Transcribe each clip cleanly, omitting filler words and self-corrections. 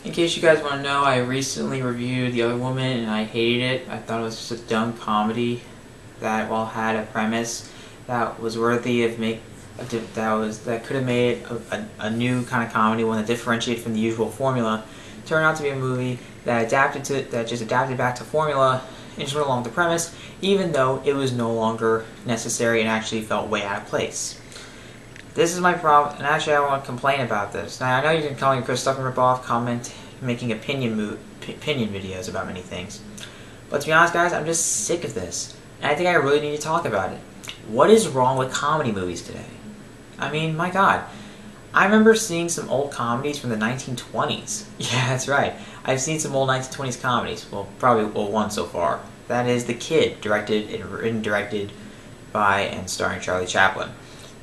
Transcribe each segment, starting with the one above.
In case you guys want to know, I recently reviewed The Other Woman and I hated it. I thought it was just a dumb comedy that, while had a premise that was worthy of that could have made a new kind of comedy, one that differentiated from the usual formula, turned out to be a movie that just adapted back to formula and just went along with the premise, even though it was no longer necessary and actually felt way out of place. This is my problem, and actually I want to complain about this. Now, I know you can call me Chris Stuff and rip-off, comment, making opinion videos about many things. But to be honest, guys, I'm just sick of this. And I think I really need to talk about it. What is wrong with comedy movies today? I mean, my God. I remember seeing some old comedies from the 1920s. Yeah, that's right. I've seen some old 1920s comedies. Well, probably one so far. That is The Kid, directed by and starring Charlie Chaplin.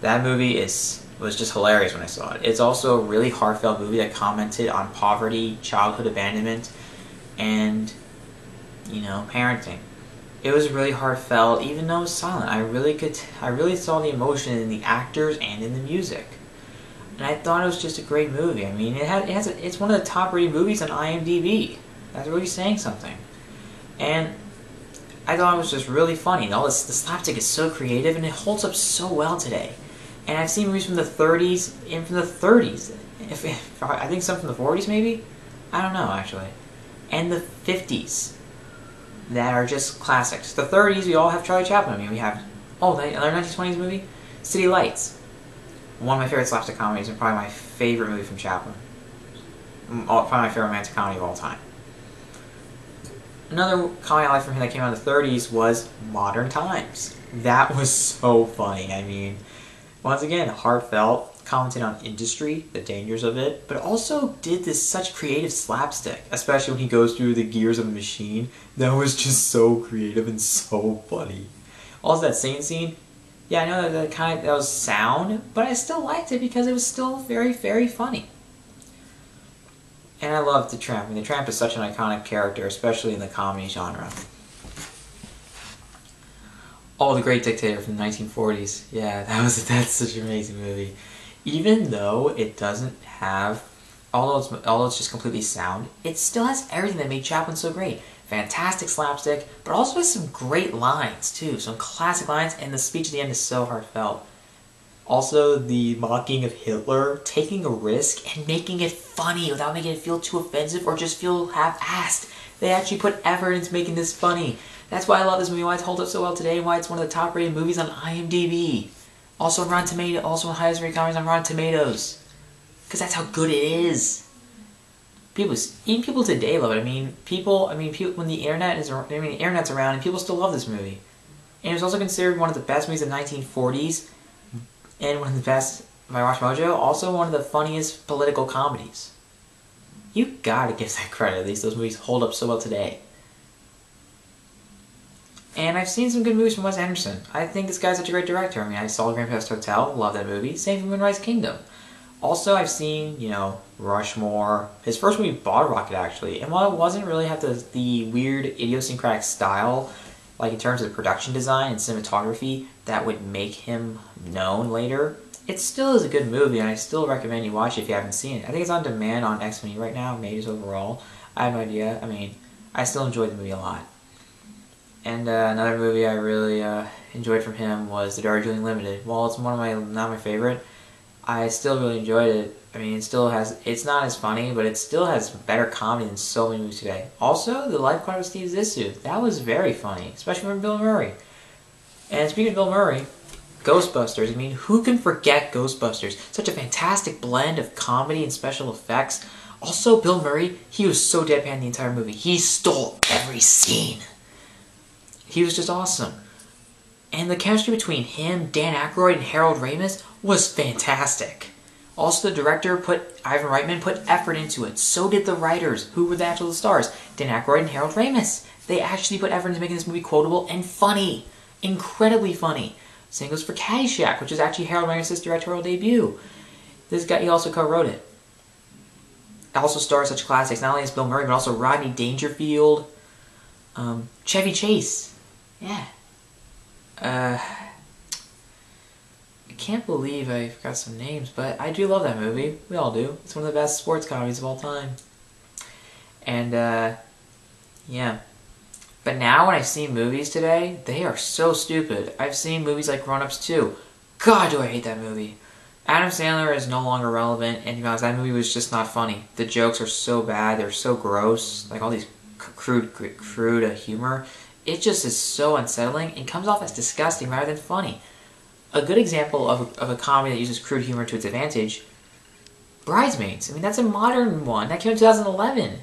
That movie was just hilarious when I saw it. It's also a really heartfelt movie that commented on poverty, childhood abandonment, and, parenting. It was really heartfelt, even though it was silent. I really saw the emotion in the actors and in the music. And I thought it was just a great movie. I mean, it's one of the top-rated movies on IMDb. That's really saying something. And I thought it was just really funny. The slapstick is so creative, and it holds up so well today. And I've seen movies from the 30s and from the 30s. I think some from the 40s, maybe? I don't know, actually. And the 50s that are just classics. The 30s, we all have Charlie Chaplin. I mean, we have, another 1920s movie? City Lights. One of my favorite slapstick comedies and probably my favorite movie from Chaplin. Probably my favorite romantic comedy of all time. Another comedy I liked from him that came out in the 30s was Modern Times. That was so funny. I mean, once again, heartfelt, commented on industry, the dangers of it, but also did this such creative slapstick, especially when he goes through the gears of a machine. That was just so creative and so funny. Also, that singing scene, yeah, I know that was sound, but I still liked it because it was still very, very funny. And I loved The Tramp. I mean, The Tramp is such an iconic character, especially in the comedy genre. Oh, The Great Dictator from the 1940s. Yeah, that's such an amazing movie. Even though it doesn't have, although it's just completely sound, it still has everything that made Chaplin so great. Fantastic slapstick, but also has some great lines too, some classic lines, and the speech at the end is so heartfelt. Also, the mocking of Hitler, taking a risk and making it funny without making it feel too offensive or just feel half-assed. They actually put effort into making this funny. That's why I love this movie, why it's held up so well today, and why it's one of the top-rated movies on IMDb. Also on Rotten Tomatoes, also one of the highest-rated comedies on Rotten Tomatoes. Because that's how good it is. Even people today love it. I mean, people when the internet's around, and people still love this movie. And it was also considered one of the best movies of the 1940s, and one of the best by Watch Mojo. Also one of the funniest political comedies. You gotta give that credit. At least those movies hold up so well today. And I've seen some good movies from Wes Anderson. I think this guy's such a great director. I mean, I saw Grand Budapest Hotel, love that movie. Same for Moonrise Kingdom. Also, I've seen, Rushmore. His first movie, Bottle Rocket, actually. And while it wasn't really have the weird, idiosyncratic style, like in terms of production design and cinematography, that would make him known later, it still is a good movie, and I still recommend you watch it if you haven't seen it. I think it's on demand on Xfinity right now, maybe it's overall. I have no idea. I mean, I still enjoyed the movie a lot. And another movie I really enjoyed from him was The Darjeeling Limited. While it's not my favorite, I still really enjoyed it. I mean, it's not as funny, but it still has better comedy than so many movies today. Also, The Lifeguard of Steve Zissou. That was very funny, especially from Bill Murray. And speaking of Bill Murray, Ghostbusters. I mean, who can forget Ghostbusters? Such a fantastic blend of comedy and special effects. Also, Bill Murray, he was so deadpan the entire movie. He stole every scene. He was just awesome. And the chemistry between him, Dan Aykroyd, and Harold Ramis was fantastic. Also, the director, Ivan Reitman, put effort into it. So did the writers, who were the actual stars. Dan Aykroyd and Harold Ramis. They actually put effort into making this movie quotable and funny. Incredibly funny. Same goes for Caddyshack, which is actually Harold Ramis' directorial debut. This guy, he also co-wrote it. It also stars such classics, not only as Bill Murray, but also Rodney Dangerfield, Chevy Chase. Yeah. I can't believe I forgot some names, but I do love that movie. We all do. It's one of the best sports comedies of all time. And, yeah. But now when I see movies today, they are so stupid. I've seen movies like Grown Ups 2. God, do I hate that movie. Adam Sandler is no longer relevant, and to be honest, that movie was just not funny. The jokes are so bad, they're so gross, like all these crude humor. It just is so unsettling and comes off as disgusting rather than funny. A good example of a comedy that uses crude humor to its advantage, Bridesmaids. I mean, that's a modern one. That came out in 2011,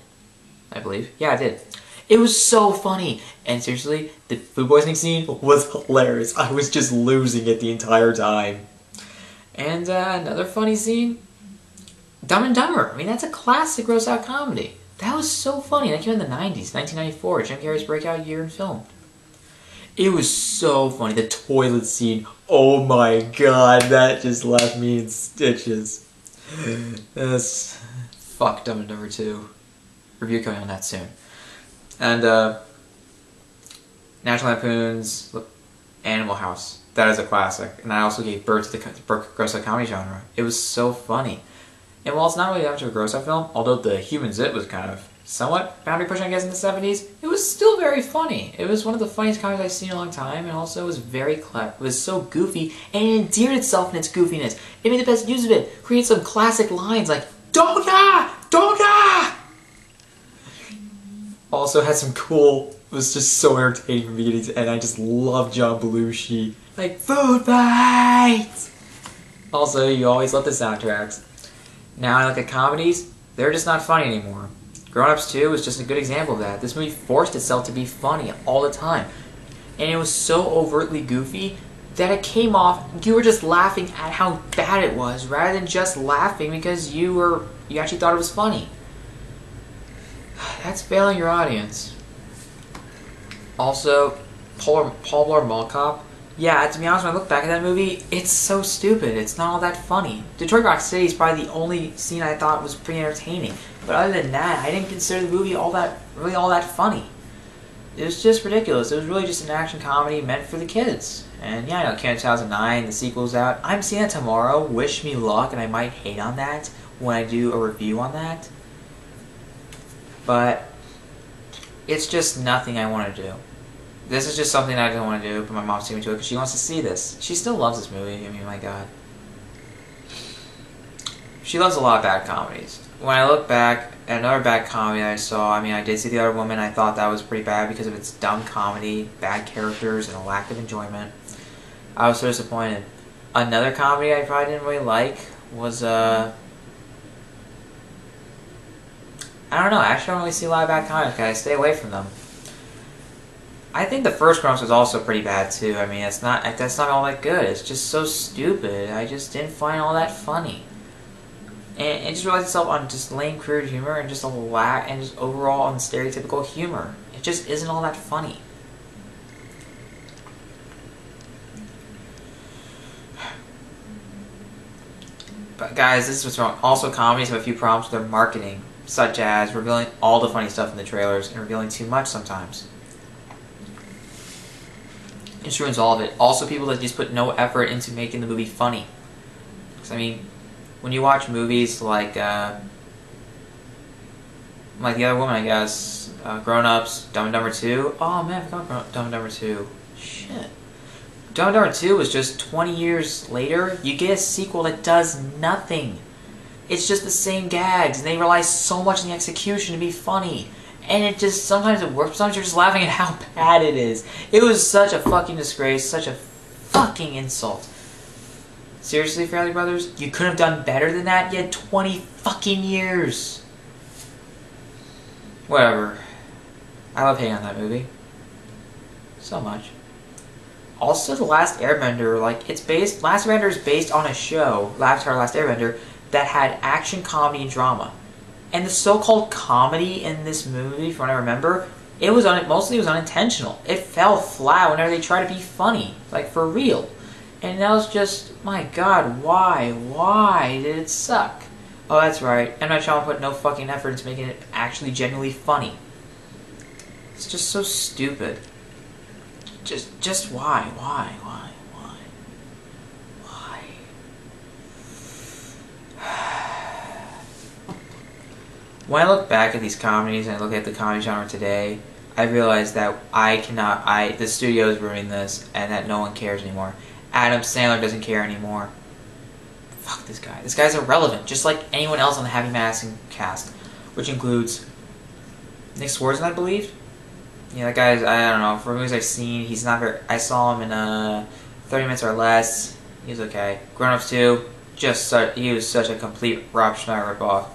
I believe. Yeah, it did. It was so funny. And seriously, the food poisoning scene was hilarious. I was just losing it the entire time. And another funny scene, Dumb and Dumber. I mean, that's a classic gross out comedy. That was so funny. That came out in the 90s, 1994, Jim Carrey's breakout year in film. It was so funny. The toilet scene, oh my god, that just left me in stitches. Fuck Dumb and Dumber 2. Review coming on that soon. And National Lampoon's Animal House. That is a classic. And I also gave birth to the gross out comedy genre. It was so funny. And while it's not really that much of a gross out film, although the human zit was kind of somewhat boundary pushing, I guess, in the 70s, it was still very funny. It was one of the funniest comedies I've seen in a long time, and also it was very clever. It was so goofy, and it endeared itself in its goofiness. It made the best use of it. Created some classic lines like, Doga! Doga! Also had some cool, it was just so entertaining from beginning to end. I just love John Belushi. Like, food fights! Also, you always love the soundtracks. Now I look at comedies, they're just not funny anymore. Grown Ups 2 was just a good example of that. This movie forced itself to be funny all the time. And it was so overtly goofy that it came off, you were just laughing at how bad it was, rather than just laughing because you actually thought it was funny. That's failing your audience. Also, Paul Blart Mall Cop. Yeah, to be honest, when I look back at that movie, it's so stupid. It's not all that funny. Detroit Rock City is probably the only scene I thought was pretty entertaining. But other than that, I didn't consider the movie really all that funny. It was just ridiculous. It was really just an action comedy meant for the kids. And yeah, I know, it came in 2009, the sequel's out. I'm seeing it tomorrow. Wish me luck, and I might hate on that when I do a review on that. But it's just nothing I want to do. This is just something I didn't want to do, but my mom's taking me to it because she wants to see this. She still loves this movie. I mean, my god. She loves a lot of bad comedies. When I look back at another bad comedy I saw, I mean, I did see The Other Woman. I thought that was pretty bad because of its dumb comedy, bad characters, and a lack of enjoyment. I was so disappointed. Another comedy I probably didn't really like was, I don't know. I actually don't really see a lot of bad comedies because I stay away from them. I think the first Grown Ups was also pretty bad too. I mean, that's not all that good. It's just so stupid. I just didn't find all that funny. And it just relies itself on just lame, crude humor and just just overall on stereotypical humor. It just isn't all that funny. But guys, this is what's wrong. Also, comedies have a few problems with their marketing, such as revealing all the funny stuff in the trailers and revealing too much sometimes. It ruins all of it. Also, people that just put no effort into making the movie funny. Because, I mean, when you watch movies like The Other Woman, I guess, Grown Ups, Dumb and Dumber 2. Oh man, I forgot Dumb and Dumber 2. Shit. Dumb and Dumber 2 was just 20 years later. You get a sequel that does nothing. It's just the same gags, and they rely so much on the execution to be funny. And it just, sometimes it works, sometimes you're just laughing at how bad it is. It was such a fucking disgrace, such a fucking insult. Seriously, Fairley Brothers? You couldn't have done better than that? You had 20 fucking years. Whatever. I love hating on that movie. So much. Also, The Last Airbender, Last Airbender is based on a show, Avatar: Last Airbender, that had action, comedy, and drama. And the so-called comedy in this movie, from what I remember, mostly it was unintentional. It fell flat whenever they tried to be funny, like for real. And that was just, my god, why? Why did it suck? Oh, that's right. M. Night Shyamalan put no fucking effort into making it actually genuinely funny. It's just so stupid. Just why? Why? When I look back at these comedies and I look at the comedy genre today, I realize that the studio is ruining this and that no one cares anymore. Adam Sandler doesn't care anymore. Fuck this guy. This guy's irrelevant, just like anyone else on the Happy Madison cast, which includes Nick Swartzen, I believe. Yeah, that guy's, I don't know, for movies I've seen, he's not very, I saw him in 30 Minutes or Less. He was okay. Grown Ups 2, he was such a complete Rob Schneider ripoff.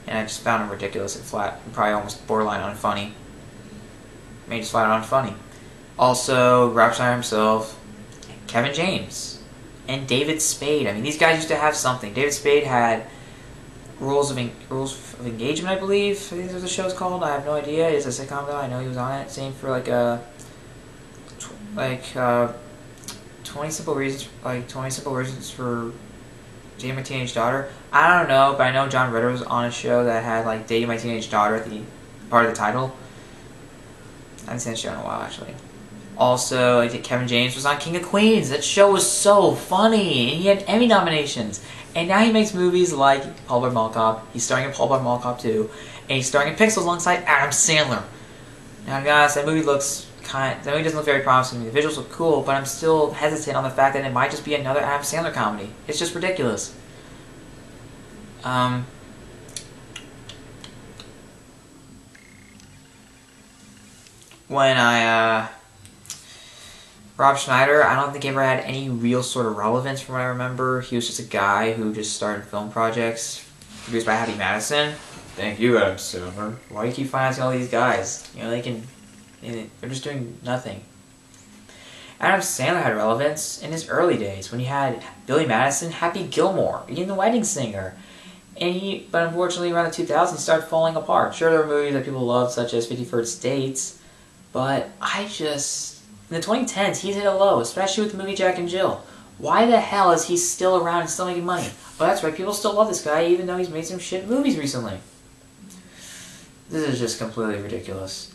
And I just found him ridiculous and flat, and probably almost borderline unfunny. Maybe just flat unfunny. Also, Rob Schneider himself, Kevin James, and David Spade. I mean, these guys used to have something. David Spade had Rules of Engagement, I believe. I think that's what the show's called. I have no idea. It's a sitcom though. I know he was on it. Same for 20 Simple Reasons, 20 Simple Reasons for Dating My Teenage Daughter. I don't know, but I know John Ritter was on a show that had Dating My Teenage Daughter at the part of the title. I haven't seen that show in a while, actually. Also, I think Kevin James was on King of Queens. That show was so funny, and he had Emmy nominations. And now he makes movies like Paul Blart Mall Cop. He's starring in Paul Blart Mall Cop 2, and he's starring in Pixels alongside Adam Sandler. Now, guys, that movie doesn't look very promising. The visuals look cool, but I'm still hesitant on the fact that it might just be another Adam Sandler comedy. It's just ridiculous. Rob Schneider, I don't think he ever had any real sort of relevance from what I remember. He was just a guy who just started film projects produced by Happy Madison. Thank you, Adam Sandler. Why do you keep financing all these guys? They're just doing nothing. Adam Sandler had relevance in his early days when he had Billy Madison, Happy Gilmore, Ian the Wedding Singer. But unfortunately around the 2000s he started falling apart. Sure, there were movies that people loved such as 50 First Dates, but in the 2010s he's hit a low, especially with the movie Jack and Jill. Why the hell is he still around and still making money? Oh, that's right, people still love this guy even though he's made some shit movies recently. This is just completely ridiculous.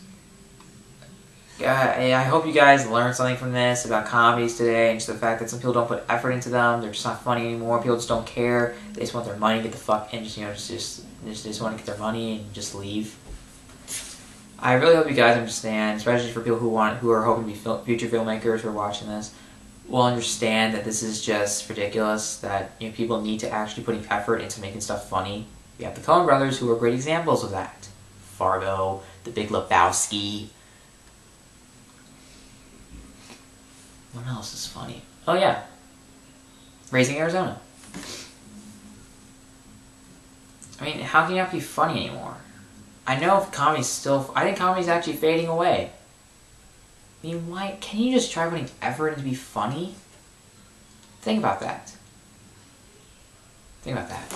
I hope you guys learned something from this about comedies today, and just the fact that some people don't put effort into them. They're just not funny anymore. People just don't care. They just want their money, get the fuck, and just want to get their money and just leave. I really hope you guys understand, especially for people who are hoping to be future filmmakers who are watching this, will understand that this is just ridiculous. That people need to actually put effort into making stuff funny. You have the Coen Brothers, who are great examples of that. Fargo, The Big Lebowski. What else is funny? Oh yeah, Raising Arizona. I mean, how can you not be funny anymore? I know I think comedy's actually fading away. I mean, why can't you just try putting effort into be funny? Think about that. Think about that.